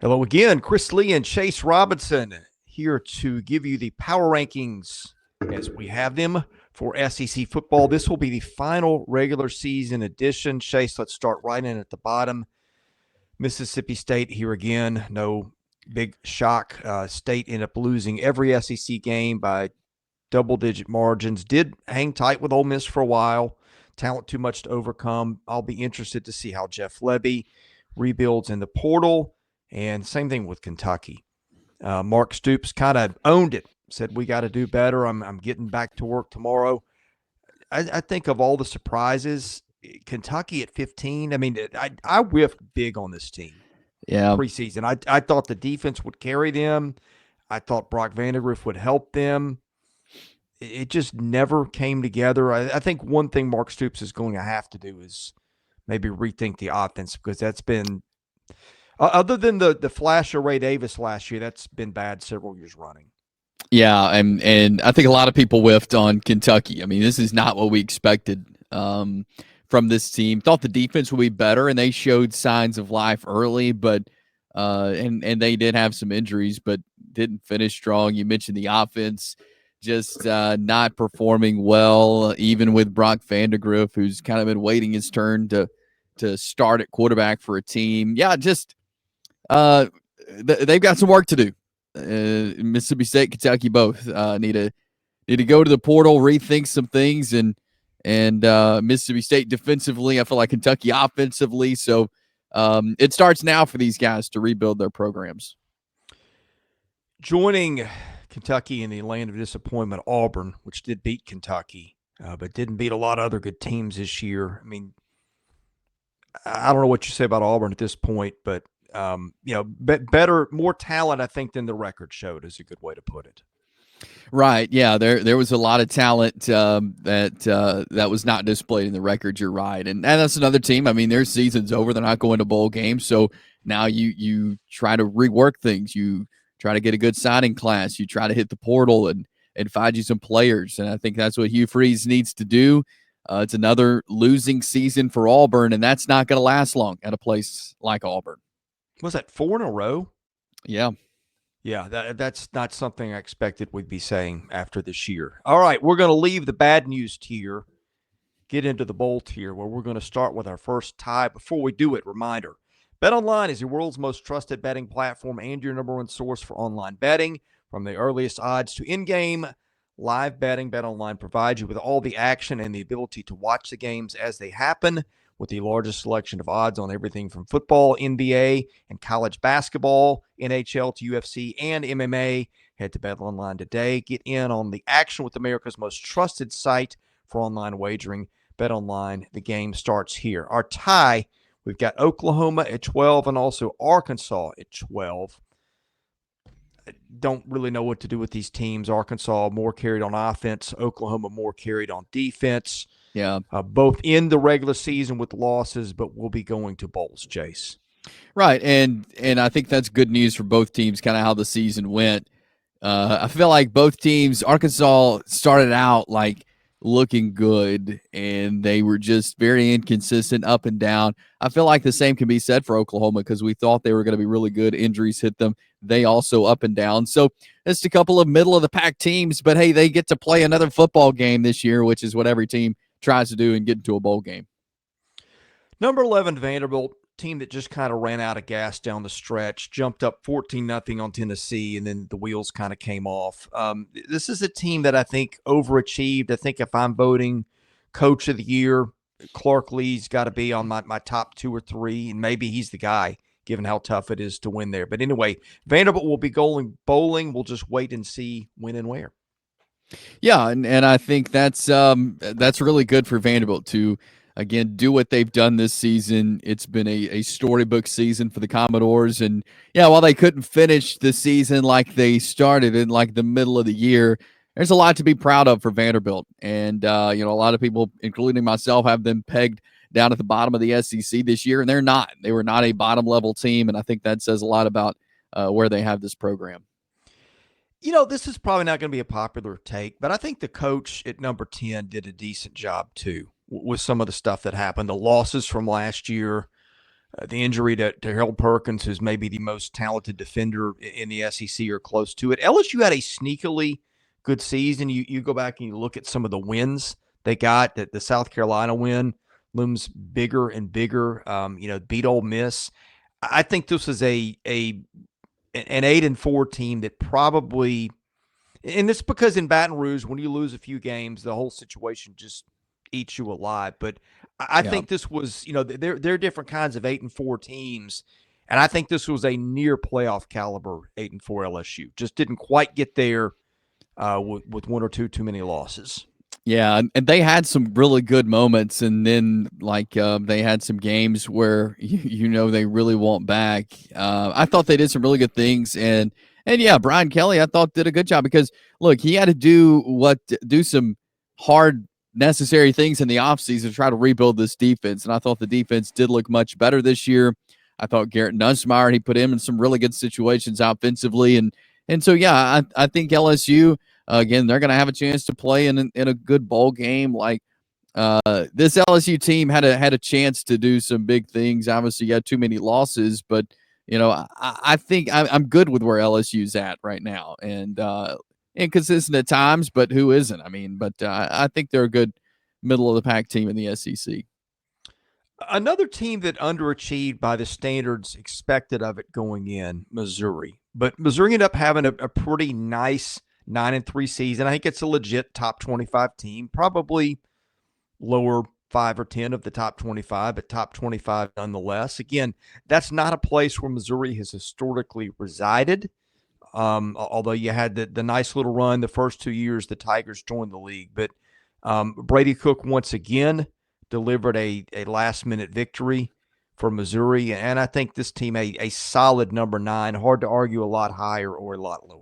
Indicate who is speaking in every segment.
Speaker 1: Hello again, Chris Lee and Chase Robinson here to give you the power rankings as we have them for SEC football. This will be the final regular season edition. Chase, let's start right in at the bottom. Mississippi State here again. No big shock. State ended up losing every SEC game by double-digit margins. Did hang tight with Ole Miss for a while. Talent too much to overcome. I'll be interested to see how Jeff Lebby rebuilds in the portal. And same thing with Kentucky. Mark Stoops kind of owned it, said we got to do better. I'm getting back to work tomorrow. I think of all the surprises, Kentucky at 15. I mean, I whiffed big on this team.
Speaker 2: Yeah.
Speaker 1: Preseason. I thought the defense would carry them. I thought Brock Vandagriff would help them. It just never came together. I think one thing Mark Stoops is going to have to do is maybe rethink the offense, because that's been – other than the flash of Ray Davis last year, that's been bad several years running.
Speaker 2: Yeah, and I think a lot of people whiffed on Kentucky. I mean, this is not what we expected from this team. Thought the defense would be better, and they showed signs of life early, but and they did have some injuries, but didn't finish strong. You mentioned the offense just not performing well, even with Brock Vandagriff, who's kind of been waiting his turn to start at quarterback for a team. Yeah, just they've got some work to do. Mississippi State, Kentucky both need to go to the portal, rethink some things, and Mississippi State defensively, I feel like Kentucky offensively. So it starts now for these guys to rebuild their programs.
Speaker 1: Joining Kentucky in the land of disappointment, Auburn, which did beat Kentucky, but didn't beat a lot of other good teams this year. I mean, I don't know what you say about Auburn at this point, but better, more talent, I think, than the record showed is a good way to put it.
Speaker 2: Right. Yeah. There was a lot of talent that was not displayed in the record. You're right. And that's another team. I mean, their season's over. They're not going to bowl games. So now you try to rework things. You try to get a good signing class. You try to hit the portal and find you some players. And I think that's what Hugh Freeze needs to do. It's another losing season for Auburn, and that's not going to last long at a place like Auburn.
Speaker 1: Was that 4 in a row?
Speaker 2: Yeah.
Speaker 1: Yeah, that's not something I expected we'd be saying after this year. All right, we're going to leave the bad news tier, get into the bowl tier, where we're going to start with our first tie. Before we do it, reminder, BetOnline is your world's most trusted betting platform and your number one source for online betting. From the earliest odds to in-game live betting, BetOnline provides you with all the action and the ability to watch the games as they happen, with the largest selection of odds on everything from football, NBA, and college basketball, NHL to UFC, and MMA. Head to BetOnline today. Get in on the action with America's most trusted site for online wagering. BetOnline, the game starts here. Our tie, we've got Oklahoma at 12 and also Arkansas at 12. I don't really know what to do with these teams. Arkansas more carried on offense. Oklahoma more carried on defense.
Speaker 2: Yeah.
Speaker 1: Both in the regular season with losses, but we'll be going to bowls, Jace.
Speaker 2: Right, and I think that's good news for both teams, kind of how the season went. I feel like both teams, Arkansas started out like looking good, and they were just very inconsistent up and down. I feel like the same can be said for Oklahoma, because we thought they were going to be really good. Injuries hit them. They also up and down. So it's a couple of middle-of-the-pack teams, but, hey, they get to play another football game this year, which is what every team tries to do and get into a bowl game.
Speaker 1: Number 11, Vanderbilt, team that just kind of ran out of gas down the stretch, jumped up 14-0 on Tennessee, and then the wheels kind of came off. This is a team that I think overachieved. I think if I'm voting coach of the year, Clark Lee's got to be on my top 2 or 3, and maybe he's the guy, given how tough it is to win there. But anyway, Vanderbilt will be going bowling. We'll just wait and see when and where.
Speaker 2: Yeah, and I think that's really good for Vanderbilt to, again, do what they've done this season. It's been a storybook season for the Commodores. And, yeah, while they couldn't finish the season like they started in, like, the middle of the year, there's a lot to be proud of for Vanderbilt. And, a lot of people, including myself, have them pegged down at the bottom of the SEC this year, and they're not. They were not a bottom-level team, and I think that says a lot about where they have this program.
Speaker 1: This is probably not going to be a popular take, but I think the coach at number 10 did a decent job too with some of the stuff that happened. The losses from last year, The injury to Harold Perkins, who's maybe the most talented defender in the SEC or close to it. LSU had a sneakily good season. You go back and you look at some of the wins they got. That the South Carolina win looms bigger and bigger. Beat Ole Miss. I think this was an 8-4 team that probably, and it's because in Baton Rouge, when you lose a few games, the whole situation just eats you alive. But I
Speaker 2: Yeah.
Speaker 1: think this was, there are different kinds of 8-4 teams, and I think this was a near playoff caliber 8-4 LSU. Just didn't quite get there with one or two too many losses.
Speaker 2: Yeah, and they had some really good moments, and then they had some games where they really want back. I thought they did some really good things, and yeah, Brian Kelly I thought did a good job because look, he had to do some hard necessary things in the offseason to try to rebuild this defense, and I thought the defense did look much better this year. I thought Garrett Nussmeier, he put him in some really good situations offensively, and so yeah, I think LSU. Again, they're going to have a chance to play in a good bowl game. This LSU team had a chance to do some big things. Obviously, you had too many losses, but I think I'm good with where LSU's at right now, and inconsistent at times, but who isn't? I mean, but I think they're a good middle of the pack team in the SEC.
Speaker 1: Another team that underachieved by the standards expected of it going in, Missouri. But Missouri ended up having a pretty nice 9-3 season. I think it's a legit top 25 team, probably lower 5 or 10 of the top 25, but top 25 nonetheless. Again, that's not a place where Missouri has historically resided. Although you had the nice little run the first 2 years the Tigers joined the league. But Brady Cook once again delivered a last-minute victory for Missouri, and I think this team a solid number 9. Hard to argue a lot higher or a lot lower.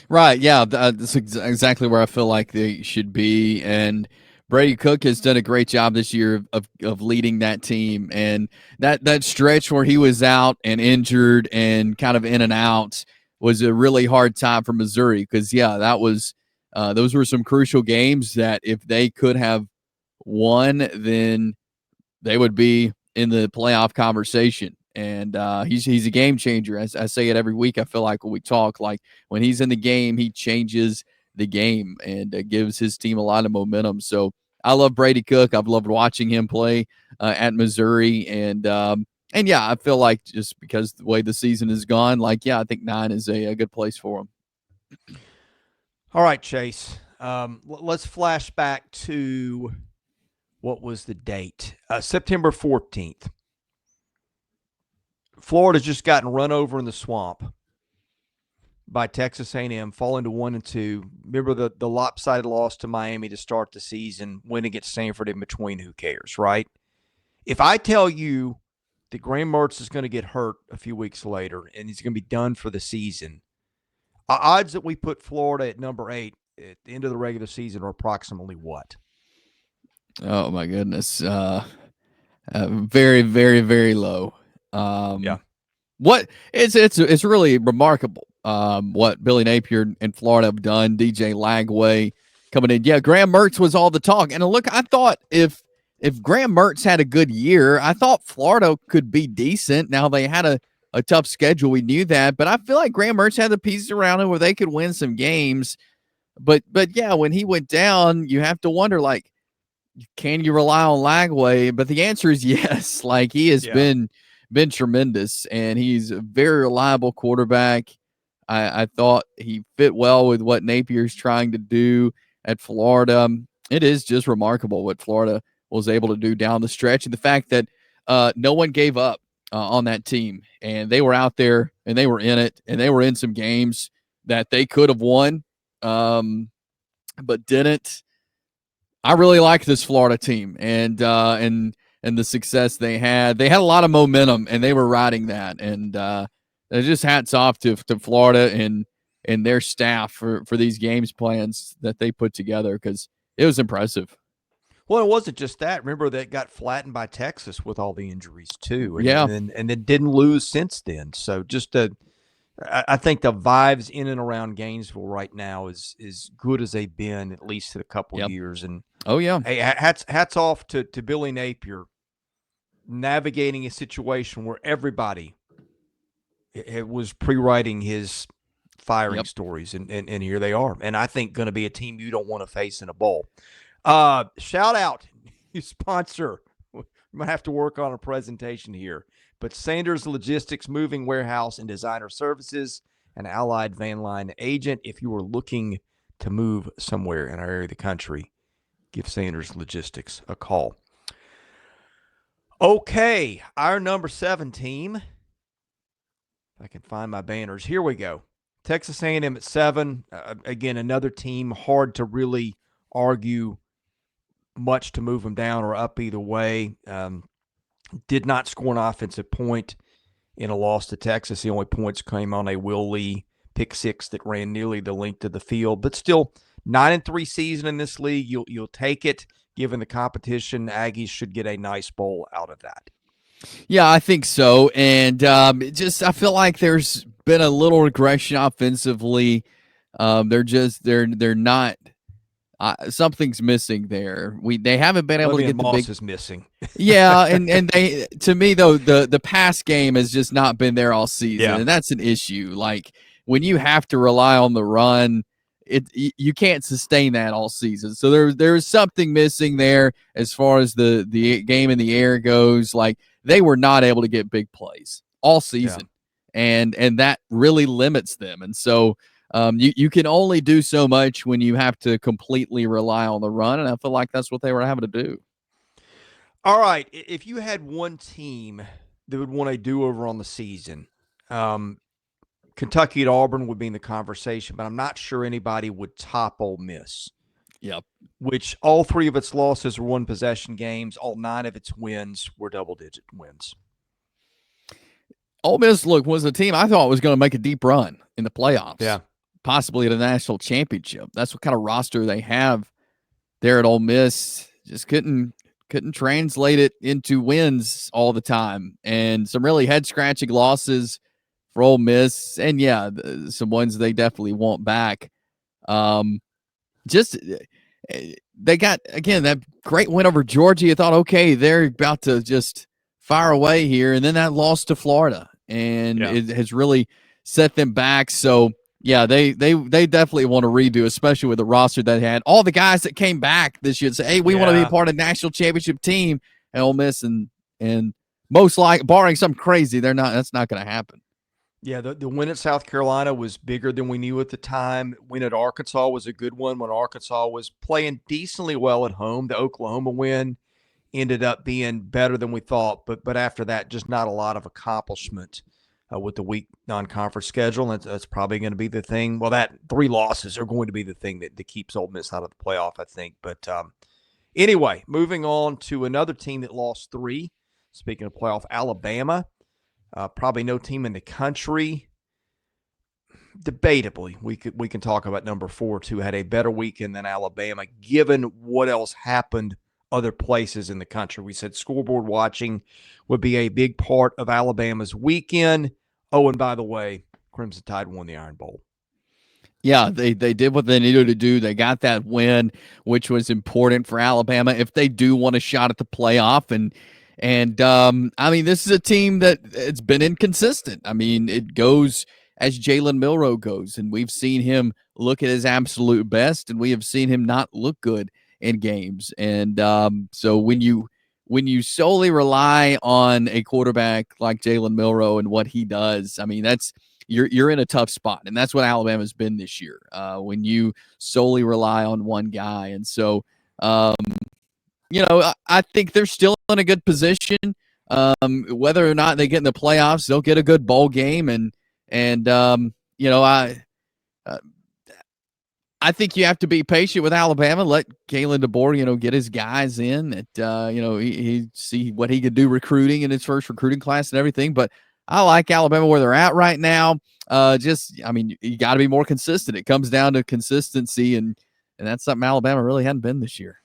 Speaker 2: Right. Yeah. That's exactly where I feel like they should be. And Brady Cook has done a great job this year of leading that team. And that stretch where he was out and injured and kind of in and out was a really hard time for Missouri because, yeah, those were some crucial games that if they could have won, then they would be in the playoff conversation. And he's a game changer. I say it every week. I feel like when we talk, like when he's in the game, he changes the game and gives his team a lot of momentum. So I love Brady Cook. I've loved watching him play at Missouri, and yeah, I feel like just because the way the season has gone, I think 9 is a good place for him.
Speaker 1: All right, Chase. Let's flash back to what was the date? September 14th. Florida's just gotten run over in the swamp by Texas A&M, falling to 1-2. Remember the lopsided loss to Miami to start the season, win against Stanford in between. Who cares, right? If I tell you that Graham Mertz is going to get hurt a few weeks later and he's going to be done for the season, odds that we put Florida at number 8 at the end of the regular season are approximately what?
Speaker 2: Oh my goodness, very, very, very low.
Speaker 1: Yeah.
Speaker 2: What it's really remarkable what Billy Napier and Florida have done. DJ Lagway coming in. Yeah, Graham Mertz was all the talk. And look, I thought if Graham Mertz had a good year, I thought Florida could be decent. Now they had a tough schedule. We knew that, but I feel like Graham Mertz had the pieces around him where they could win some games. But yeah, when he went down, you have to wonder can you rely on Lagway? But the answer is yes. He has been tremendous, and he's a very reliable quarterback. I thought he fit well with what Napier's trying to do at Florida. It is just remarkable what Florida was able to do down the stretch, and the fact that no one gave up on that team, and they were out there, and they were in it, and they were in some games that they could have won, but didn't. I really like this Florida team, and the success they had. They had a lot of momentum, and they were riding that. And just hats off to Florida and their staff for these games plans that they put together because it was impressive.
Speaker 1: Well, it wasn't just that. Remember, that got flattened by Texas with all the injuries too,
Speaker 2: Yeah.
Speaker 1: and then didn't lose since then. So I think the vibes in and around Gainesville right now is good as they've been at least in a couple
Speaker 2: Yep.
Speaker 1: years. And
Speaker 2: Oh yeah.
Speaker 1: hey, hats off to Billy Napier navigating a situation where everybody was pre-writing his firing
Speaker 2: Yep.
Speaker 1: stories, and here they are. And I think going to be a team you don't want to face in a bowl. Shout out, you sponsor. We might have to work on a presentation here. But Sanders Logistics Moving Warehouse and Designer Services, an Allied Van Line agent. If you are looking to move somewhere in our area of the country, give Sanders Logistics a call. Okay, our number 7 team. If I can find my banners. Here we go. Texas A&M at 7. Again, another team hard to really argue much to move them down or up either way. Did not score an offensive point in a loss to Texas. The only points came on a Will Lee pick six that ran nearly the length of the field. But still, 9-3 season in this league. You'll take it. Given the competition, Aggies should get a nice bowl out of that.
Speaker 2: Yeah, I think so. And I feel like there's been a little regression offensively. They're not. Something's missing there. They haven't been able to get the
Speaker 1: Moss
Speaker 2: big.
Speaker 1: is missing.
Speaker 2: Yeah, and they, to me though, the pass game has just not been there all season,
Speaker 1: Yeah.
Speaker 2: and that's an issue. Like when you have to rely on the run, you can't sustain that all season. So there's something missing there as far as the game in the air goes. Like they were not able to get big plays all season, and that really limits them. And so you can only do so much when you have to completely rely on the run, and I feel like that's what they were having to do.
Speaker 1: All right, if you had one team that would want a do-over on the season, Kentucky at Auburn would be in the conversation, but I'm not sure anybody would top Ole Miss.
Speaker 2: Yep.
Speaker 1: Which all 3 of its losses were one-possession games. All 9 of its wins were double-digit wins.
Speaker 2: Ole Miss, was a team I thought was going to make a deep run in the playoffs.
Speaker 1: Yeah.
Speaker 2: Possibly at a national championship. That's what kind of roster they have there at Ole Miss. Just couldn't translate it into wins all the time. And some really head-scratching losses for Ole Miss. And, yeah, some ones they definitely want back. They got, again, that great win over Georgia. You thought, okay, they're about to just fire away here. And then that loss to Florida. And it has really set them back. So, yeah, they definitely want to redo, especially with the roster that had all the guys that came back this year and say, hey, we want to be a part of the national championship team. And Ole Miss and most like barring something crazy, that's not going to happen.
Speaker 1: Yeah, the win at South Carolina was bigger than we knew at the time. Win at Arkansas was a good one when Arkansas was playing decently well at home. The Oklahoma win ended up being better than we thought, but after that, just not a lot of accomplishment with the weak non-conference schedule. And that's probably going to be the thing. Well, that 3 losses are going to be the thing that keeps Ole Miss out of the playoff, I think. But anyway, moving on to another team that lost 3. Speaking of playoff, Alabama. Probably no team in the country. Debatably, we can talk about number 4 too. Had a better weekend than Alabama, given what else happened other places in the country. We said scoreboard watching would be a big part of Alabama's weekend. Oh, and by the way, Crimson Tide won the Iron Bowl.
Speaker 2: Yeah, they did what they needed to do. They got that win, which was important for Alabama if they do want a shot at the playoff. And I mean, this is a team that it's been inconsistent. I mean, it goes as Jalen Milroe goes, and we've seen him look at his absolute best, and we have seen him not look good in games. And so when you solely rely on a quarterback like Jalen Milroe and what he does, I mean, you're in a tough spot, and that's what Alabama's been this year. When you solely rely on one guy, and so I think they're still in a good position. Whether or not they get in the playoffs, they'll get a good bowl game, and I think you have to be patient with Alabama. Let Kalen DeBoer, get his guys in. That he see what he could do recruiting in his first recruiting class and everything. But I like Alabama where they're at right now. You got to be more consistent. It comes down to consistency, and that's something Alabama really hadn't been this year.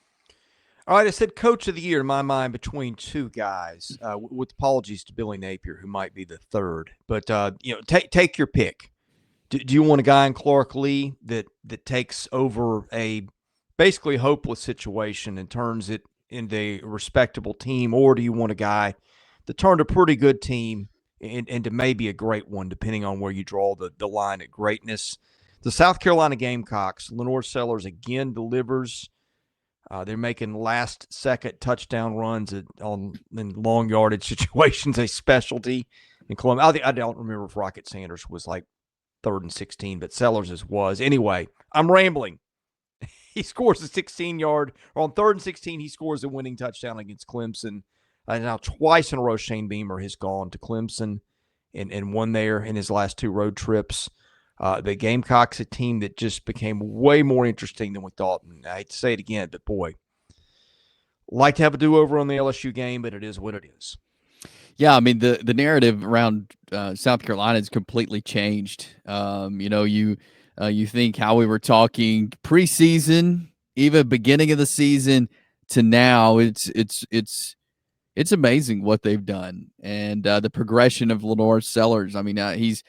Speaker 1: All right, I said coach of the year in my mind between 2 guys, with apologies to Billy Napier, who might be the third. But, take your pick. Do you want a guy in Clark Lee that takes over a basically hopeless situation and turns it into a respectable team, or do you want a guy turned a pretty good team into maybe a great one, depending on where you draw the line at greatness. The South Carolina Gamecocks, Lenore Sellers again delivers. They're making last-second touchdown runs in long yardage situations, a specialty in Columbia. I don't remember if Rocket Sanders was like 3rd and 16, but Sellers' was. Anyway, I'm rambling. He scores a 16-yard, or on 3rd and 16, he scores a winning touchdown against Clemson. Now, twice in a row, Shane Beamer has gone to Clemson and won there in his last 2 road trips. The Gamecocks, a team that just became way more interesting than we thought. And I hate to say it again, but boy, like to have a do-over on the LSU game, but it is what it is.
Speaker 2: Yeah, I mean the narrative around South Carolina has completely changed. You think how we were talking preseason, even beginning of the season to now. It's amazing what they've done and the progression of Lenore Sellers. I mean, he's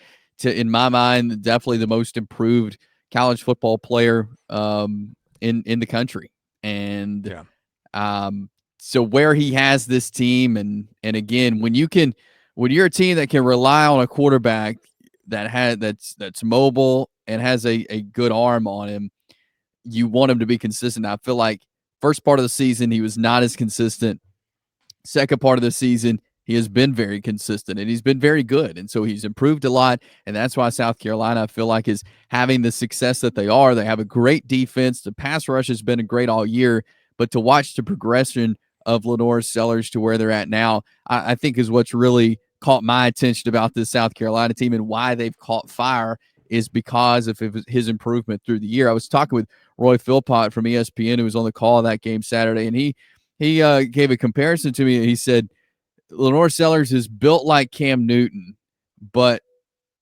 Speaker 2: in my mind definitely the most improved college football player in the country, and
Speaker 1: Yeah.
Speaker 2: so where he has this team, and again, when you're a team that can rely on a quarterback that's mobile and has a good arm on him, you want him to be consistent. I feel like first part of the season he was not as consistent. Second part of the season, he has been very consistent and he's been very good. And so he's improved a lot. And that's why South Carolina, I feel like, is having the success that they are. They have a great defense. The pass rush has been great all year. But to watch the progression of Lenore Sellers to where they're at now, I think is what's really caught my attention about this South Carolina team, and why they've caught fire is because of his improvement through the year. I was talking with Roy Philpott from ESPN, who was on the call of that game Saturday, and he gave a comparison to me. He said Lenore Sellers is built like Cam Newton, but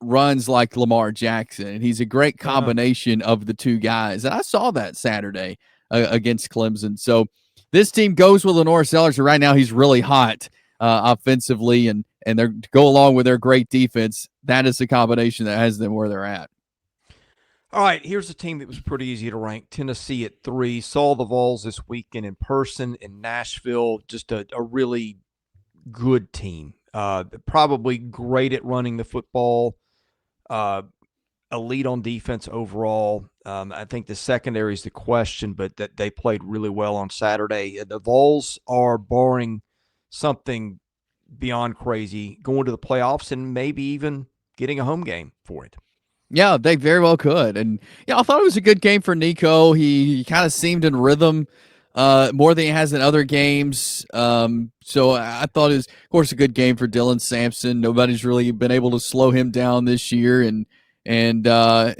Speaker 2: runs like Lamar Jackson. And he's a great combination of the two guys. And I saw that Saturday against Clemson. So this team goes with Lenore Sellers. Right now, he's really hot offensively, and they go along with their great defense. That is the combination that has them where they're at.
Speaker 1: All right, here's a team that was pretty easy to rank. Tennessee at 3. Saw the Vols this weekend in person in Nashville. Just a really good team. Probably great at running the football. Elite on defense overall. I think the secondary is the question, but that they played really well on Saturday. The Vols are, barring something beyond crazy, going to the playoffs and maybe even getting a home game for it.
Speaker 2: Yeah, they very well could. And yeah, I thought it was a good game for Nico. He kind of seemed in rhythm more than he has in other games. So I thought it was, of course, a good game for Dylan Sampson. Nobody's really been able to slow him down this year. But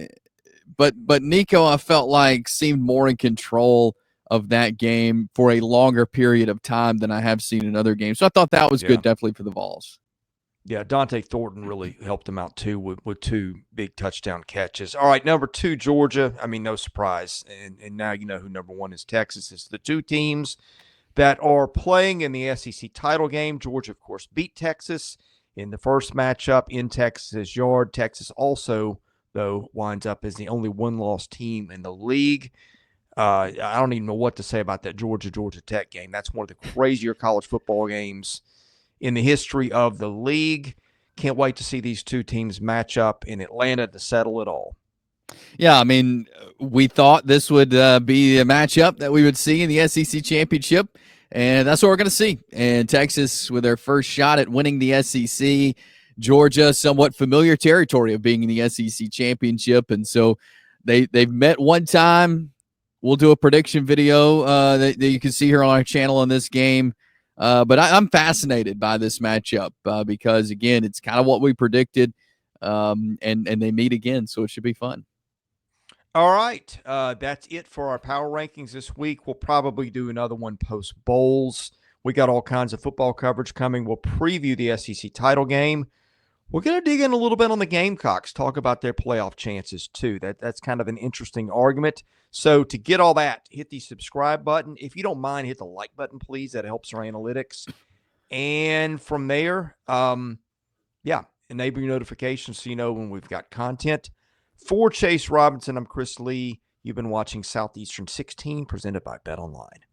Speaker 2: Nico, I felt like, seemed more in control of that game for a longer period of time than I have seen in other games. So I thought that was good, definitely, for the Vols.
Speaker 1: Yeah, Dante Thornton really helped him out, too, with 2 big touchdown catches. All right, number 2, Georgia. I mean, no surprise. And now you know who number 1 is, Texas. It's the 2 teams that are playing in the SEC title game. Georgia, of course, beat Texas in the first matchup in Texas' yard. Texas also, though, winds up as the only one-loss team in the league. I don't even know what to say about that Georgia Tech game. That's one of the crazier college football games in the history of the league. Can't wait to see these 2 teams match up in Atlanta to settle it all.
Speaker 2: Yeah, I mean, we thought this would be a matchup that we would see in the SEC championship, and that's what we're going to see. And Texas, with their first shot at winning the SEC, Georgia, somewhat familiar territory of being in the SEC championship, and so they've met one time. We'll do a prediction video that you can see here on our channel on this game. But I'm fascinated by this matchup because, again, it's kind of what we predicted, and they meet again, so it should be fun.
Speaker 1: All right, that's it for our power rankings this week. We'll probably do another one post bowls. We got all kinds of football coverage coming. We'll preview the SEC title game. We're going to dig in a little bit on the Gamecocks, talk about their playoff chances too. That's kind of an interesting argument. So to get all that, hit the subscribe button. If you don't mind, hit the like button, please. That helps our analytics. And from there, enable your notifications so you know when we've got content. For Chase Robinson, I'm Chris Lee. You've been watching Southeastern 16, presented by BetOnline.